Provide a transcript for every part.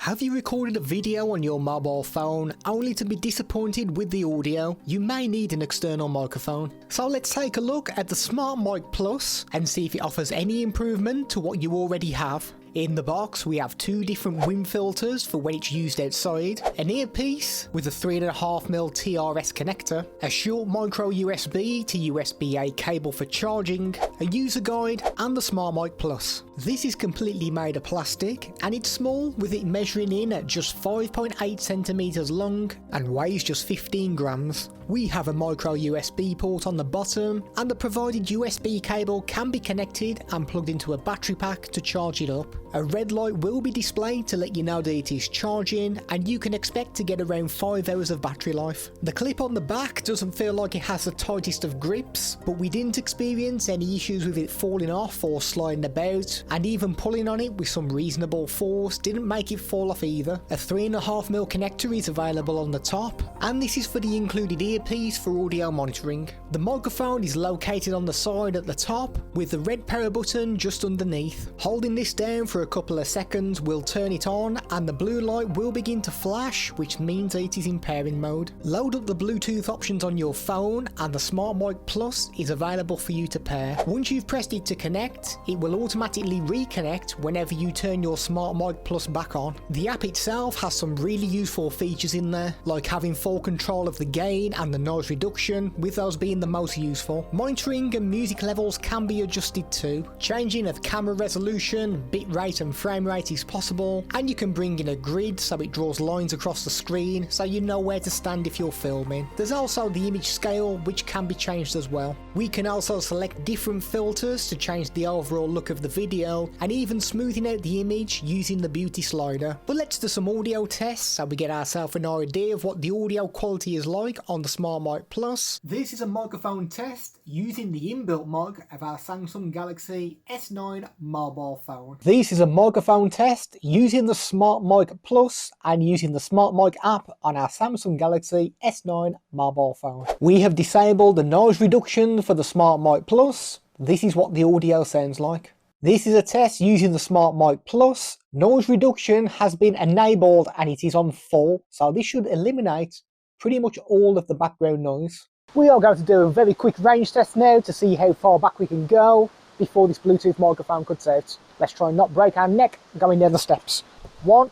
Have you recorded a video on your mobile phone only to be disappointed with the audio? You may need an external microphone. So let's take a look at the SmartMike Plus and see if it offers any improvement to what you already have. In the box we have two different wind filters for when it's used outside, an earpiece with a 3.5mm TRS connector, a short micro USB to USB-A cable for charging, a user guide and the SmartMike Plus. This is completely made of plastic and it's small, with it measuring in at just 5.8cm long and weighs just 15 grams. We have a micro USB port on the bottom and the provided USB cable can be connected and plugged into a battery pack to charge it up. A red light will be displayed to let you know that it is charging and you can expect to get around 5 hours of battery life. The clip on the back doesn't feel like it has the tightest of grips, but we didn't experience any issues with it falling off or sliding about, and even pulling on it with some reasonable force didn't make it fall off either. A 3.5mm connector is available on the top, and this is for the included earpiece for audio monitoring. The microphone is located on the side at the top with the red power button just underneath. Holding this down for a couple of seconds will turn it on and the blue light will begin to flash, which means it is in pairing mode. Load up the Bluetooth options on your phone and the SmartMike Plus is available for you to pair. Once you've pressed it to connect, it will automatically reconnect whenever you turn your SmartMike Plus back on. The app itself has some really useful features in there, like having full control of the gain and the noise reduction, with those being the most useful. Monitoring and music levels can be adjusted too. Changing of camera resolution, bitrate and frame rate is possible, and you can bring in a grid so it draws lines across the screen so you know where to stand if you're filming. There's also the image scale, which can be changed as well. We can also select different filters to change the overall look of the video and even smoothing out the image using the beauty slider. But let's do some audio tests so we get ourselves an idea of what the audio quality is like on the SmartMike Plus. This is a microphone test using the inbuilt mic of our Samsung Galaxy S9 mobile phone. This is a microphone test using the SmartMike Plus and using the SmartMike app on our Samsung Galaxy S9 mobile phone. We have disabled the noise reduction for the SmartMike Plus. This is what the audio sounds like. This is a test using the SmartMike Plus. Noise reduction has been enabled and it is on full, so this should eliminate pretty much all of the background noise. We are going to do a very quick range test now to see how far back we can go before this Bluetooth microphone cuts out. Let's try and not break our neck going down the steps. 1,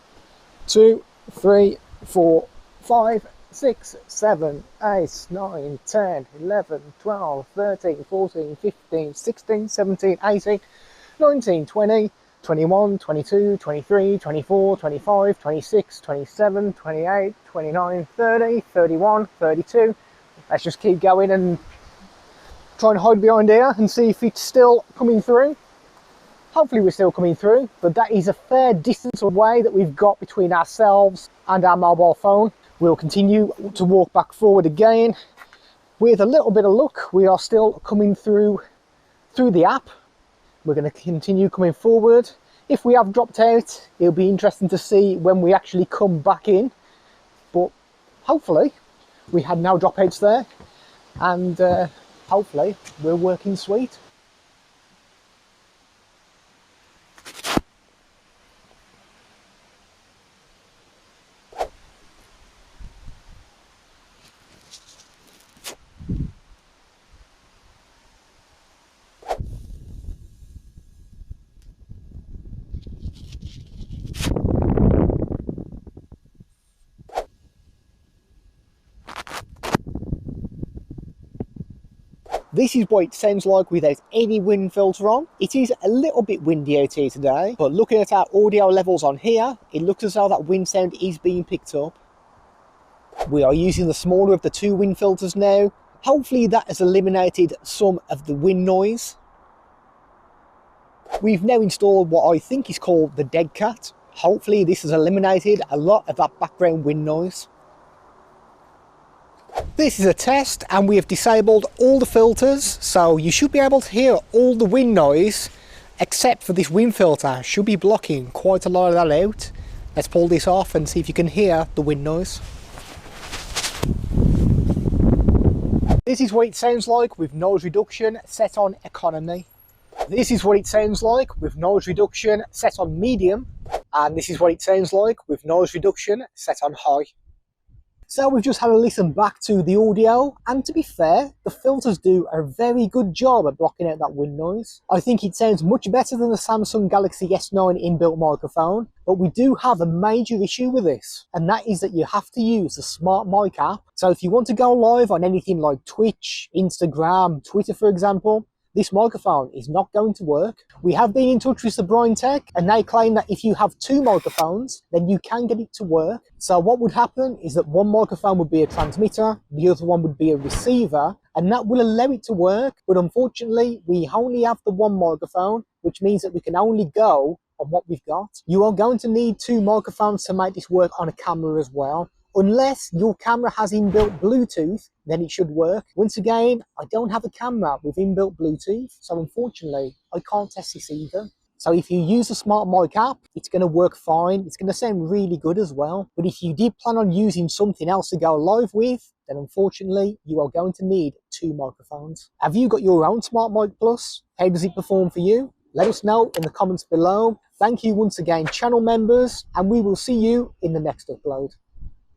2, 3, 4, 5, 6, 7, 8, 9, 10, 11, 12, 13, 14, 15, 16, 17, 18, 19, 20, 21, 22, 23, 24, 25, 26, 27, 28, 29, 30, 31, 32. Let's just keep going and try and hide behind here and see if it's still coming through. Hopefully we're still coming through, but that is a fair distance away that we've got between ourselves and our mobile phone. We'll continue to walk back forward again. With a little bit of luck, we are still coming through the app. We're going to continue coming forward. If we have dropped out, it'll be interesting to see when we actually come back in, but hopefully we had no dropouts there, and hopefully we're working sweet. This is what it sounds like without any wind filter on. It is a little bit windy out here today, but looking at our audio levels on here, it looks as though that wind sound is being picked up. We are using the smaller of the two wind filters now. Hopefully that has eliminated some of the wind noise. We've now installed what I think is called the Dead Cat. Hopefully this has eliminated a lot of that background wind noise. This is a test and we have disabled all the filters, so you should be able to hear all the wind noise except for this wind filter. Should be blocking quite a lot of that out. Let's pull this off and see if you can hear the wind noise. This is what it sounds like with noise reduction set on economy. This is what it sounds like with noise reduction set on medium, and this is what it sounds like with noise reduction set on high. So we've just had a listen back to the audio, and to be fair, the filters do a very good job at blocking out that wind noise. I think it sounds much better than the Samsung Galaxy S9 inbuilt microphone, but we do have a major issue with this, and that is that you have to use the SmartMike app. So if you want to go live on anything like Twitch, Instagram, Twitter for example, this microphone is not going to work. We have been in touch with Sabinetek, and they claim that if you have two microphones, then you can get it to work. So what would happen is that one microphone would be a transmitter, the other one would be a receiver, and that will allow it to work. But unfortunately, we only have the one microphone, which means that we can only go on what we've got. You are going to need two microphones to make this work on a camera as well. Unless your camera has inbuilt Bluetooth, then it should work. Once again, I don't have a camera with inbuilt Bluetooth, so unfortunately, I can't test this either. So if you use the SmartMike app, it's going to work fine. It's going to sound really good as well. But if you did plan on using something else to go live with, then unfortunately, you are going to need two microphones. Have you got your own SmartMike Plus? How does it perform for you? Let us know in the comments below. Thank you once again, channel members, and we will see you in the next upload.